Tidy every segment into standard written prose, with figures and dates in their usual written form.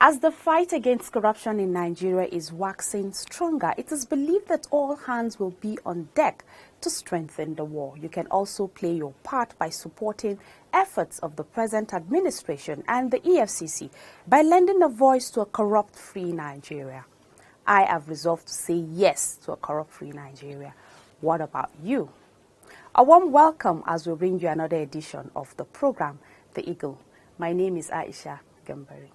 As the fight against corruption in Nigeria is waxing stronger, it is believed that all hands will be on deck to strengthen the war. You can also play your part by supporting efforts of the present administration and the EFCC by lending a voice to a corrupt-free Nigeria. I have resolved to say yes to a corrupt-free Nigeria. What about you? A warm welcome as we bring you another edition of the program, The Eagle. My name is Aisha Gambari.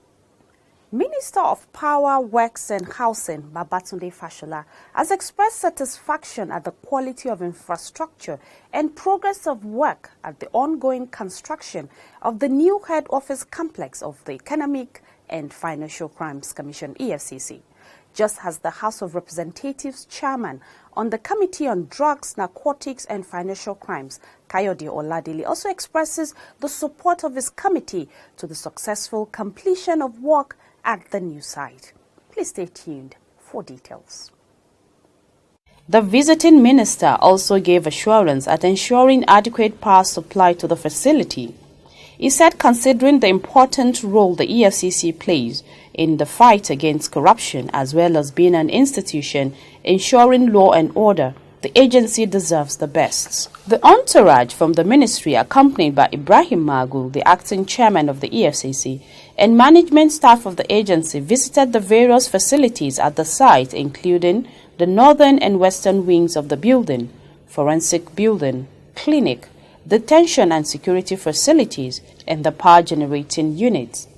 Minister of Power, Works and Housing, Babatunde Fashola, has expressed satisfaction at the quality of infrastructure and progress of work at the ongoing construction of the new head office complex of the Economic and Financial Crimes Commission, EFCC. Just as the House of Representatives chairman on the Committee on Drugs, Narcotics and Financial Crimes, Kayode Oladele, also expresses the support of his committee to the successful completion of work at the new site. Please stay tuned for details. The visiting minister also gave assurance at ensuring adequate power supply to the facility. He said considering the important role the EFCC plays in the fight against corruption as well as being an institution ensuring law and order, the agency deserves the best. The entourage from the ministry, accompanied by Ibrahim Magu, the acting chairman of the EFCC, and management staff of the agency, visited the various facilities at the site, including the northern and western wings of the building, forensic building, clinic, detention and security facilities, and the power generating units.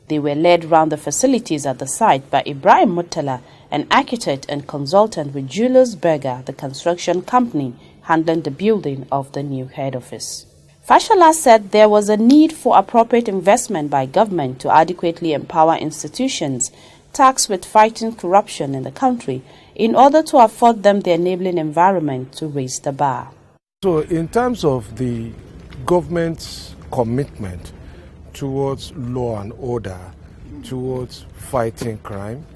They were led round the facilities at the site by Ibrahim Mutala, an architect and consultant with Julius Berger, the construction company handling the building of the new head office. Fashola said there was a need for appropriate investment by government to adequately empower institutions tasked with fighting corruption in the country in order to afford them the enabling environment to raise the bar. So in terms of the government's commitment towards law and order, towards fighting crime,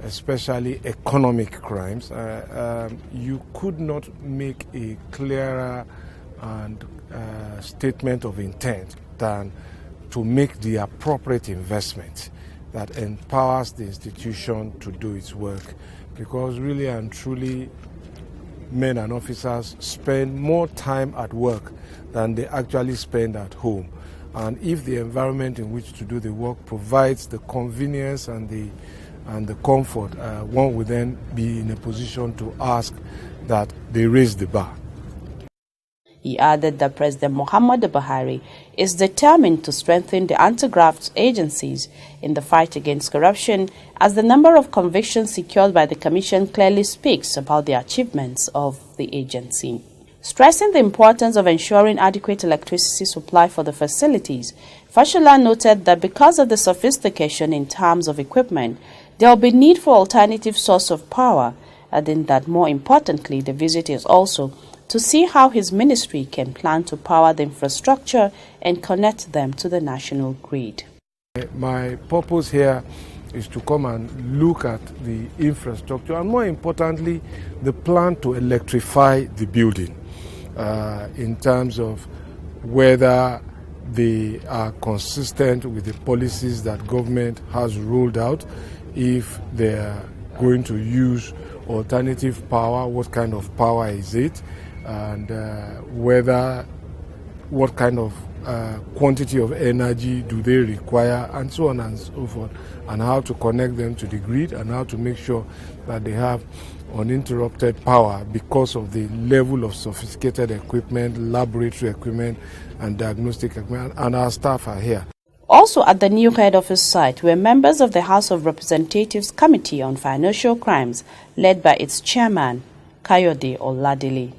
especially economic crimes, you could not make a clearer and statement of intent than to make the appropriate investment that empowers the institution to do its work, because really and truly men and officers spend more time at work than they actually spend at home. And if the environment in which to do the work provides the convenience and the comfort, one would then be in a position to ask that they raise the bar. He added that President Muhammadu Buhari is determined to strengthen the anti-graft agencies in the fight against corruption, as the number of convictions secured by the Commission clearly speaks about the achievements of the agency. Stressing the importance of ensuring adequate electricity supply for the facilities, Fashola noted that because of the sophistication in terms of equipment, there will be need for alternative source of power, adding that more importantly, the visit is also to see how his ministry can plan to power the infrastructure and connect them to the national grid. My purpose here is to come and look at the infrastructure and, more importantly, the plan to electrify the building in terms of whether they are consistent with the policies that government has rolled out, if they are going to use alternative power, what kind of power is it, and what kind of quantity of energy do they require, and so on and so forth, and how to connect them to the grid, and how to make sure that they have uninterrupted power because of the level of sophisticated equipment, laboratory equipment and diagnostic equipment, and our staff are here. Also at the new head office site were members of the House of Representatives Committee on Financial Crimes, led by its chairman, Kayode Oladele.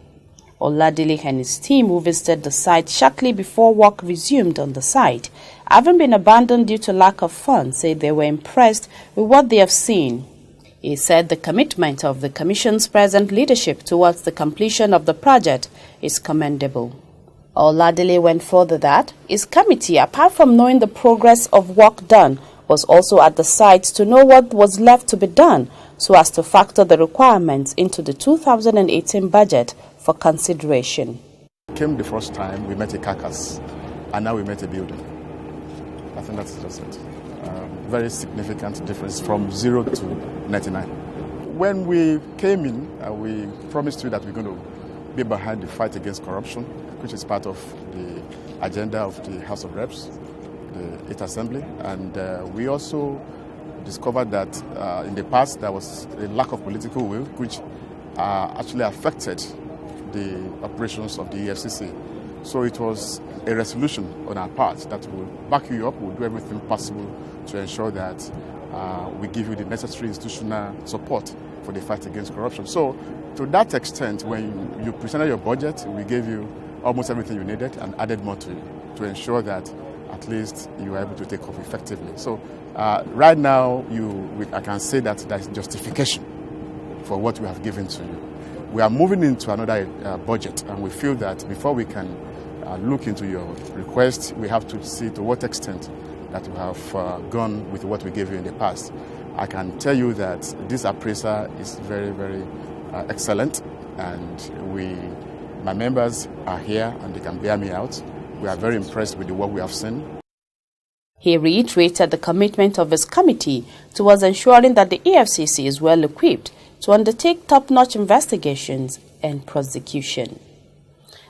Oladele and his team, who visited the site shortly before work resumed on the site, having been abandoned due to lack of funds, say they were impressed with what they have seen. He said the commitment of the Commission's present leadership towards the completion of the project is commendable. Oladele went further that his committee, apart from knowing the progress of work done, was also at the site to know what was left to be done so as to factor the requirements into the 2018 budget for consideration. Came the first time, we met a carcass, and now we met a building. I think that's just it. Very significant difference from 0 to 99. When we came in, we promised you that we're going to be behind the fight against corruption, which is part of the agenda of the House of Reps, the 8th Assembly. And we also discovered that in the past there was a lack of political will, which actually affected the operations of the EFCC. So it was a resolution on our part that will back you up, we'll do everything possible to ensure that we give you the necessary institutional support for the fight against corruption. So to that extent, when you presented your budget, we gave you almost everything you needed and added more to ensure that at least you are able to take off effectively. So right now, I can say that there is justification for what we have given to you. We are moving into another budget, and we feel that before we can look into your request, we have to see to what extent that we have gone with what we gave you in the past. I can tell you that this appraiser is very, very excellent, and my members are here and they can bear me out. We are very impressed with the work we have seen. He reiterated the commitment of his committee towards ensuring that the EFCC is well equipped to undertake top-notch investigations and prosecution.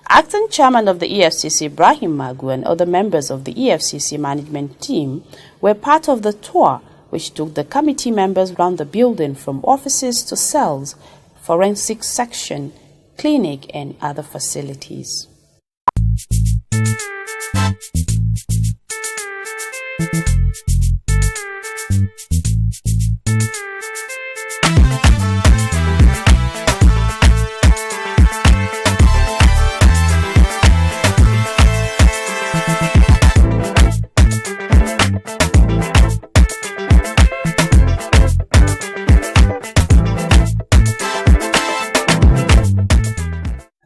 Acting chairman of the EFCC, Ibrahim Magu, and other members of the EFCC management team were part of the tour, which took the committee members around the building from offices to cells, forensic section, clinic, and other facilities.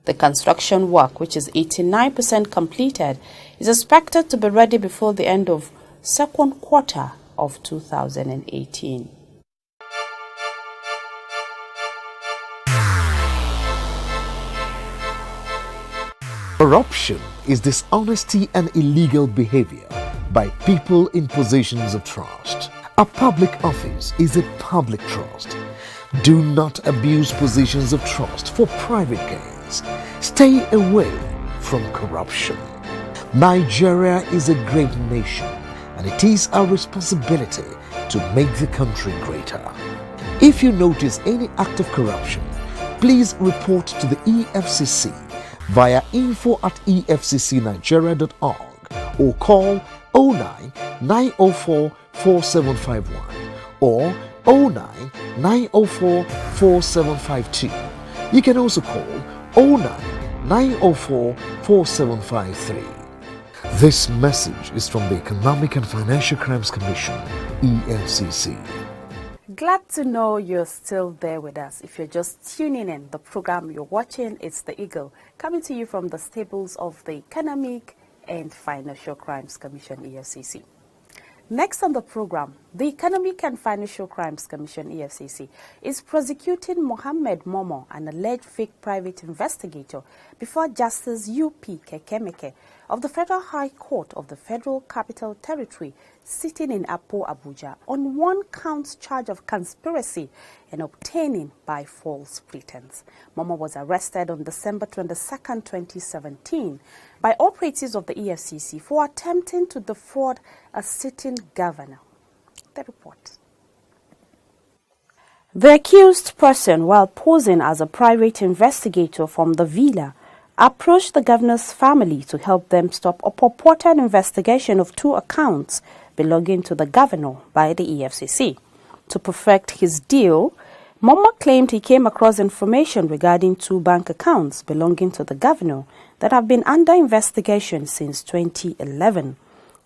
The construction work, which is 89% completed, is expected to be ready before the end of second quarter of 2018. Corruption is dishonesty and illegal behavior by people in positions of trust. A public office is a public trust. Do not abuse positions of trust for private gains. Stay away from corruption. Nigeria is a great nation, and it is our responsibility to make the country greater. If you notice any act of corruption, please report to the EFCC via info@efccnigeria.org or call 09 904 4751 or 09 904 4752. You can also call 09 904 4753. This message is from the Economic and Financial Crimes Commission, EFCC. Glad to know you're still there with us. If you're just tuning in, the program you're watching is The Eagle, coming to you from the stables of the Economic and Financial Crimes Commission, EFCC. Next on the program, the Economic and Financial Crimes Commission, EFCC, is prosecuting Mohammed Momo, an alleged fake private investigator, before Justice U.P. Kekemeke of the Federal High Court of the Federal Capital Territory, sitting in Apo, Abuja, on one count charge of conspiracy and obtaining by false pretense. Momo was arrested on December 22, 2017, by operatives of the EFCC for attempting to defraud a sitting governor. The report. The accused person, while posing as a private investigator from the villa, approached the governor's family to help them stop a purported investigation of 2 accounts belonging to the governor by the EFCC. To perfect his deal, Momo claimed he came across information regarding 2 bank accounts belonging to the governor that have been under investigation since 2011.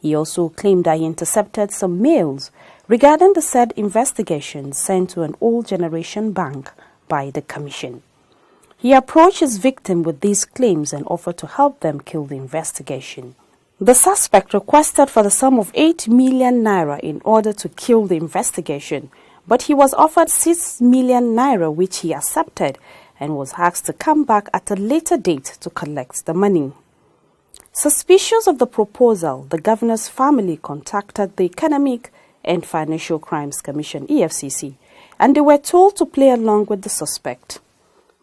He also claimed that he intercepted some mails regarding the said investigation sent to an old generation bank by the Commission. He approached his victim with these claims and offered to help them kill the investigation. The suspect requested for the sum of 8 million naira in order to kill the investigation, but he was offered 6 million naira, which he accepted, and was asked to come back at a later date to collect the money. Suspicious of the proposal, the governor's family contacted the Economic and Financial Crimes Commission (EFCC), and they were told to play along with the suspect.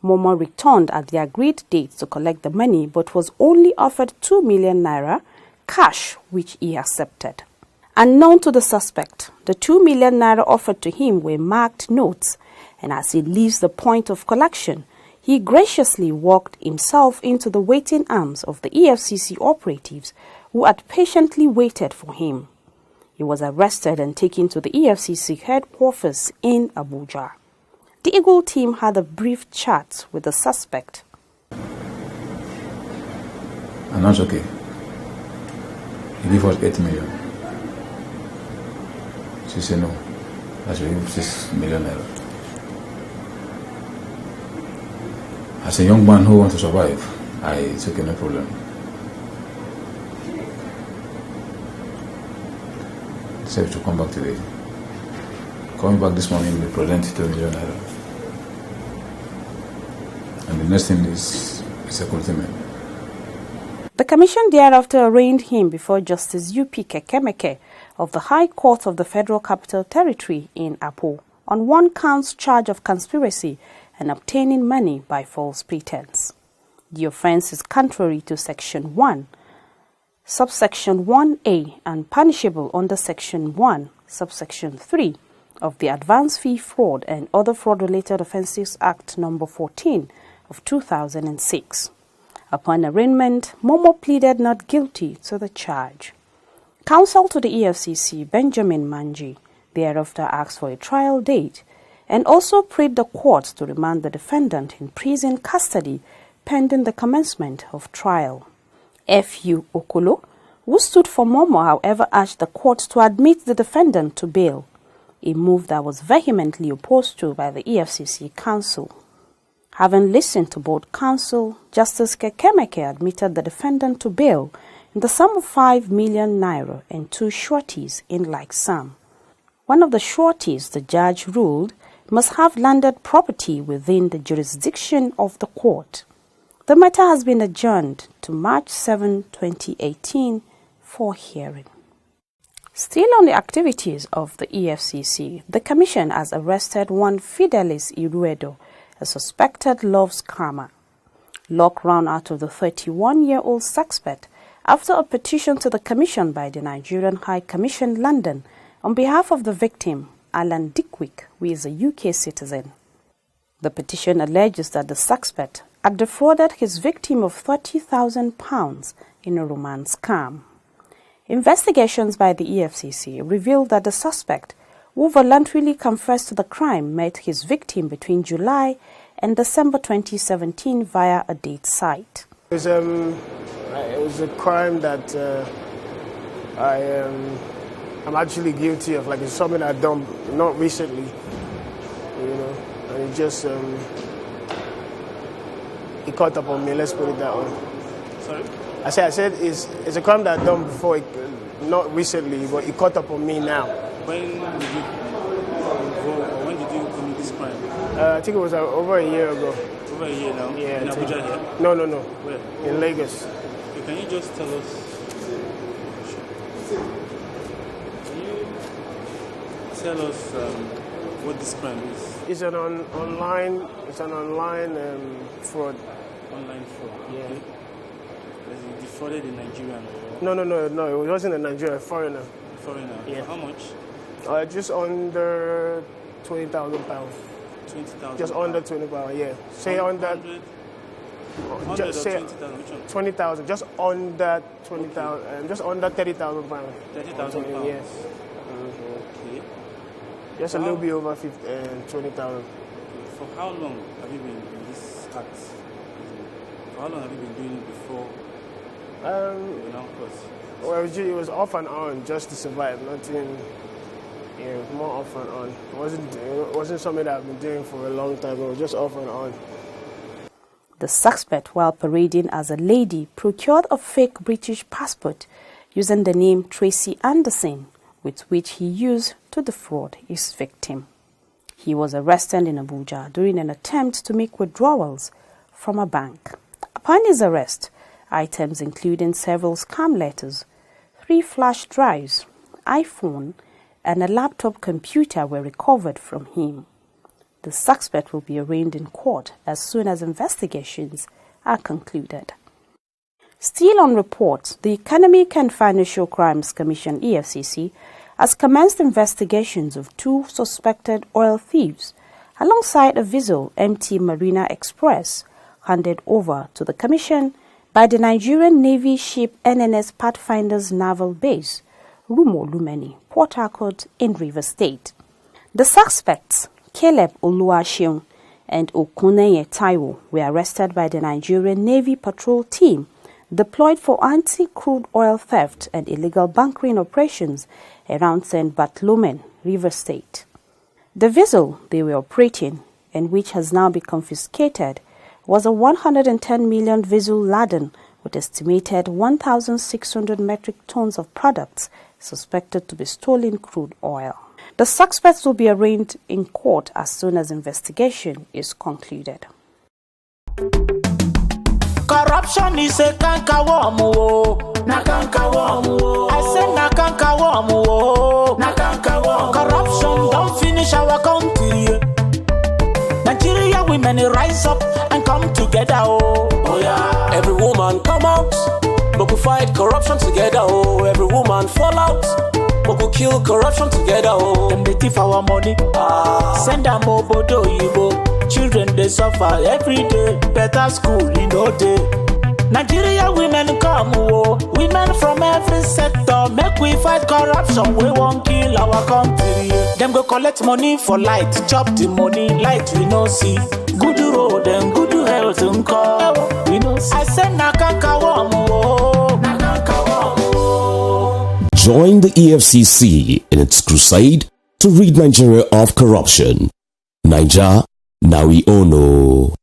Momo returned at the agreed date to collect the money, but was only offered 2 million naira cash, which he accepted. Unknown to the suspect, the 2 million naira offered to him were marked notes, and as he leaves the point of collection, he graciously walked himself into the waiting arms of the EFCC operatives who had patiently waited for him. He was arrested and taken to the EFCC headquarters in Abuja. The Eagle team had a brief chat with the suspect. And that's okay. He gave us 8 million. She said no. I should give 6 million naira. As a young man who wants to survive, I took no problem. He said to come back today. Coming back this morning, we present 2 million naira. And the next thing is security men. The commission thereafter arraigned him before Justice U.P. Kekemeke of the High Court of the Federal Capital Territory in Apo on one count charge of conspiracy and obtaining money by false pretense. The offence is contrary to Section 1, subsection 1A and punishable under Section 1, subsection 3 of the Advance Fee Fraud and Other Fraud-Related Offences Act No. 14 of 2006. Upon arraignment, Momo pleaded not guilty to the charge. Counsel to the EFCC, Benjamin Manji, thereafter asked for a trial date and also prayed the court to remand the defendant in prison custody pending the commencement of trial. F.U. Okolo, who stood for Momo, however, urged the court to admit the defendant to bail, a move that was vehemently opposed to by the EFCC counsel. Having listened to both counsel, Justice Kekemeke admitted the defendant to bail in the sum of 5 million naira and 2 sureties in like sum. One of the sureties, the judge ruled, must have landed property within the jurisdiction of the court. The matter has been adjourned to March 7, 2018 for hearing. Still on the activities of the EFCC, the Commission has arrested one Fidelis Iruedo, a suspected love scammer. Luck ran out of the 31-year-old suspect after a petition to the Commission by the Nigerian High Commission London on behalf of the victim, Alan Dickwick, who is a UK citizen. The petition alleges that the suspect had defrauded his victim of £30,000 in a romance scam. Investigations by the EFCC revealed that the suspect, who voluntarily confessed to the crime, met his victim between July and December 2017 via a date site. It was a crime that I'm actually guilty of. Like, it's something I've done not recently, and it just it caught up on me. Let's put it that way. Sorry. I said it's a crime that I've done before, not recently, but it caught up on me now. When did you commit this crime? I think it was over a year ago. Over a year now? Yeah. In Abuja here? No. Where? In Lagos. Okay, can you just tell us? Tell us what this crime is. It's an online fraud. Online fraud. Yeah. Okay. Was it defrauded in Nigeria? No. It wasn't a Nigerian, foreigner. Foreigner. Yeah. For how much? Just under £20,000. 20,000. Just under £20,000. Yeah. Say under. 100 Just say 20,000. Which one? 20,000. Just under 20,000. Just under £30,000. 30,000 pounds. Yes. Okay. Just a little bit over 20,000. For how long have you been in this act? For how long have you been doing it before you now cross? Well, it was off and on just to survive. Nothing. Yeah, more off and on. It wasn't something that I've been doing for a long time. It was just off and on. The suspect, while parading as a lady, procured a fake British passport using the name Tracy Anderson, with which he used to defraud his victim. He was arrested in Abuja during an attempt to make withdrawals from a bank. Upon his arrest, items including several scam letters, 3 flash drives, iPhone, and a laptop computer were recovered from him. The suspect will be arraigned in court as soon as investigations are concluded. Still on reports, the Economic and Financial Crimes Commission (EFCC) has commenced investigations of 2 suspected oil thieves alongside a vessel MT Marina Express handed over to the Commission by the Nigerian Navy ship NNS Pathfinder's Naval Base, Rumo Lumeni, Port Harcourt in Rivers State. The suspects, Caleb Oluwaseun and Okuneye Taiwo, were arrested by the Nigerian Navy patrol team deployed for anti-crude oil theft and illegal bunkering operations around St. Bartholomew, Rivers State. The vessel they were operating, and which has now been confiscated, was a 110 million vessel laden with estimated 1,600 metric tons of products suspected to be stolen crude oil. The suspects will be arraigned in court as soon as investigation is concluded. Corruption is a cankerworm, na cankerworm. I say na cankerworm, na cankerworm. Corruption don't finish our country. Nigeria women rise up and come together, oh yeah. Every woman come out, but we fight corruption together, oh. Every woman fall out, but we kill corruption together, oh. Them they thief our money, send them obodo yibo. Children they suffer every day, better school in no day. Nigeria women come, oh. Women from every sector, make we fight corruption. We won't kill our country. Them go collect money for light, chop the money, light we no see. Good road and good health and call. We no see. I said na cankerworm, oh. Na cankerworm, oh. Join the EFCC in its crusade to rid Nigeria of corruption. Naija, now we all know.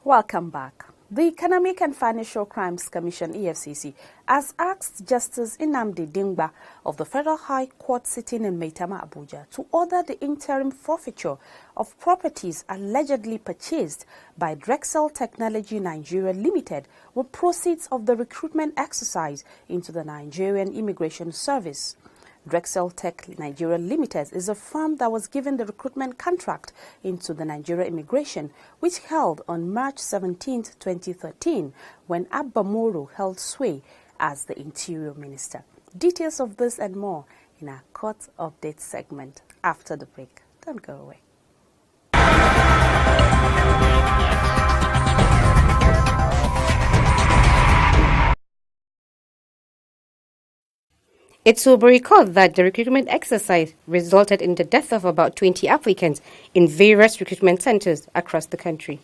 Welcome back. The Economic and Financial Crimes Commission (EFCC) has asked Justice Nnamdi Dingba of the Federal High Court sitting in Maitama, Abuja, to order the interim forfeiture of properties allegedly purchased by Drexel Technology Nigeria Limited with proceeds of the recruitment exercise into the Nigerian Immigration Service. Drexel Tech Nigeria Limited is a firm that was given the recruitment contract into the Nigeria Immigration, which held on March 17, 2013, when Abba Moro held sway as the Interior Minister. Details of this and more in our court update segment after the break. Don't go away. It will be recalled that the recruitment exercise resulted in the death of about 20 applicants in various recruitment centers across the country.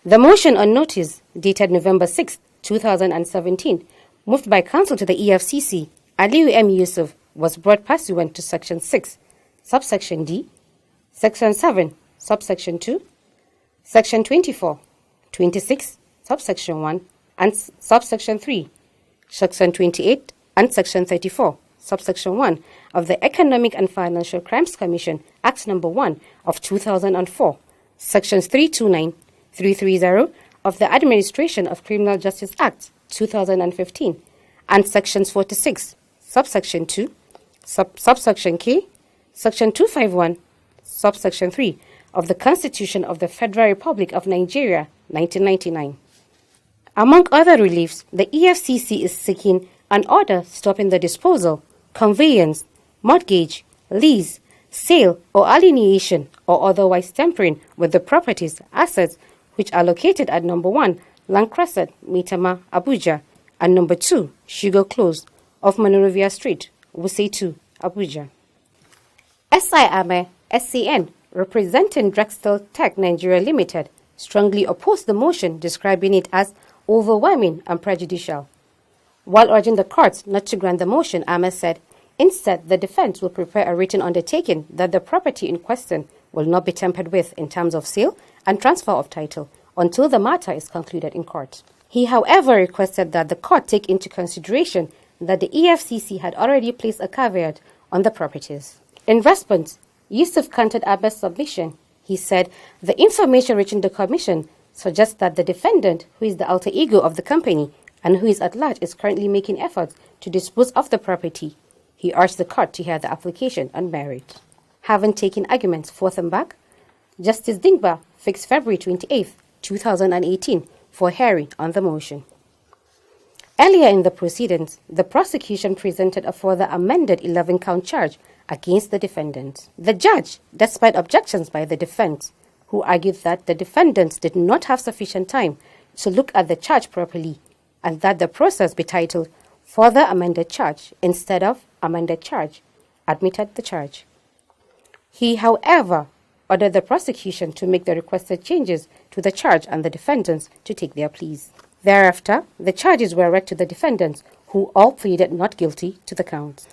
The motion on notice, dated November 6, 2017, moved by counsel to the EFCC, Aliyu M. Yusuf, was brought pursuant to Section 6, subsection D, Section 7, subsection 2, Section 24, 26, subsection 1, and subsection 3, Section 28, and Section 34, subsection 1 of the Economic and Financial Crimes Commission Act No. 1 of 2004, Sections 329, 330 of the Administration of Criminal Justice Act 2015, and Sections 46, subsection 2, subsection K, Section 251, subsection 3 of the Constitution of the Federal Republic of Nigeria, 1999. Among other reliefs, the EFCC is seeking an order stopping the disposal, conveyance, mortgage, lease, sale, or alienation, or otherwise tampering with the properties, assets, which are located at number 1, Land Crescent, Maitama, Abuja, and number 2, Sugar Close, off Monrovia Street, Wuse 2, Abuja. S.I. Ame, SCN, representing Drexel Tech Nigeria Limited, strongly opposed the motion, describing it as overwhelming and prejudicial. While urging the courts not to grant the motion, Ame said, Instead, the defense will prepare a written undertaking that the property in question will not be tampered with in terms of sale and transfer of title until the matter is concluded in court. He, however, requested that the court take into consideration that the EFCC had already placed a caveat on the properties. In response, Yusuf countered Abba's submission. He said the information reaching the commission suggests that the defendant, who is the alter ego of the company and who is at large, is currently making efforts to dispose of the property. He urged the court to hear the application on merit. Having taken arguments forth and back, Justice Dingba fixed February 28, 2018 for hearing on the motion. Earlier in the proceedings, the prosecution presented a further amended 11-count charge against the defendant. The judge, despite objections by the defense, who argued that the defendants did not have sufficient time to look at the charge properly and that the process be titled Further Amended Charge instead of Amended Charge, admitted the charge. He, however, ordered the prosecution to make the requested changes to the charge and the defendants to take their pleas. Thereafter, the charges were read to the defendants, who all pleaded not guilty to the counts.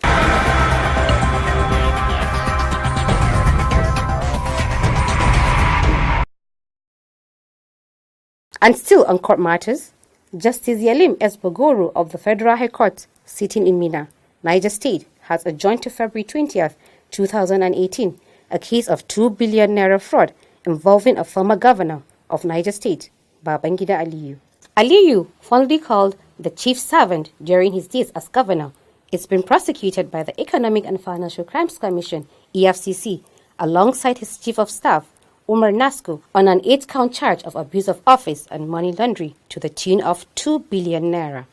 And still on court matters, Justice Yalim S. Bogoro of the Federal High Court, sitting in Minna, Niger State, has adjourned to February 20th, 2018, a case of 2 billion naira fraud involving a former governor of Niger State, Babangida Aliyu. Aliyu, fondly called the chief servant during his days as governor, is being prosecuted by the Economic and Financial Crimes Commission, EFCC, alongside his chief of staff, Umar Nasco, on an 8-count charge of abuse of office and money laundering to the tune of 2 billion naira.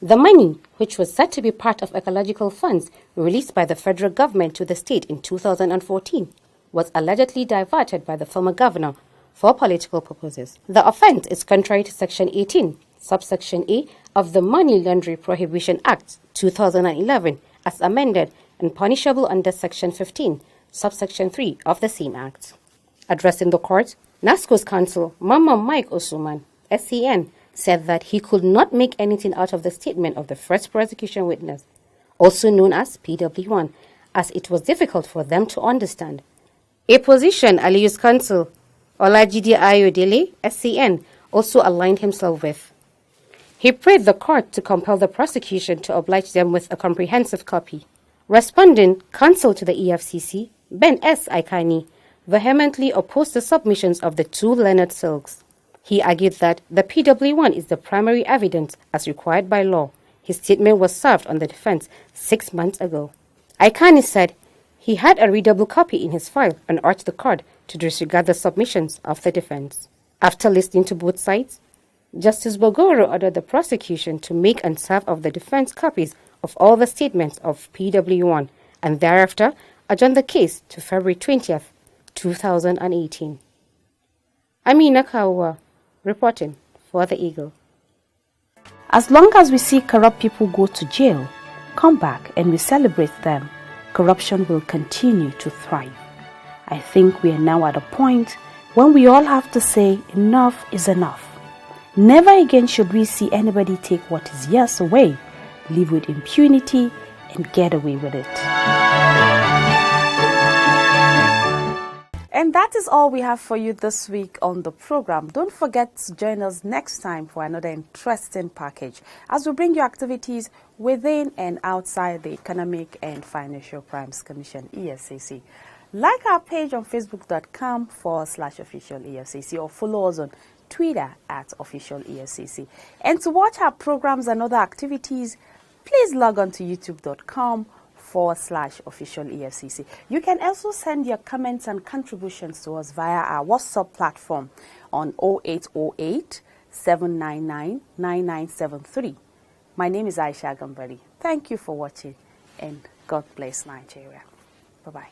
The money, which was said to be part of ecological funds released by the federal government to the state in 2014, was allegedly diverted by the former governor for political purposes. The offence is contrary to Section 18, subsection A of the Money Laundering Prohibition Act 2011 as amended and punishable under Section 15, subsection 3 of the same Act. Addressing the court, NASCO's counsel, Mama Mike Osuman, SCN, said that he could not make anything out of the statement of the first prosecution witness, also known as PW1, as it was difficult for them to understand. A position Aliyu's counsel, Olajide Ayodele, SCN, also aligned himself with. He prayed the court to compel the prosecution to oblige them with a comprehensive copy. Responding, counsel to the EFCC, Ben S. Aikani, vehemently opposed the submissions of the two Leonard Silks. He argued that the PW1 is the primary evidence as required by law. His statement was served on the defense 6 months ago. Aikani said he had a readable copy in his file and urged the court to disregard the submissions of the defense. After listening to both sides, Justice Bogoro ordered the prosecution to make and serve of the defense copies of all the statements of PW1 and thereafter adjourn the case to February 20th, 2018. Amina Kawa, reporting for The Eagle. As long as we see corrupt people go to jail, come back and we celebrate them, corruption will continue to thrive. I think we are now at a point when we all have to say enough is enough. Never again should we see anybody take what is yours away, live with impunity, and get away with it. And that is all we have for you this week on the program. Don't forget to join us next time for another interesting package as we bring you activities within and outside the Economic and Financial Crimes Commission, EFCC. Like our page on facebook.com/official EFCC or follow us on Twitter @official EFCC. And to watch our programs and other activities, please log on to youtube.com/official EFCC. You can also send your comments and contributions to us via our WhatsApp platform on 0808 799 9973. My name is Aisha Gambari. Thank you for watching and God bless Nigeria. Bye-bye.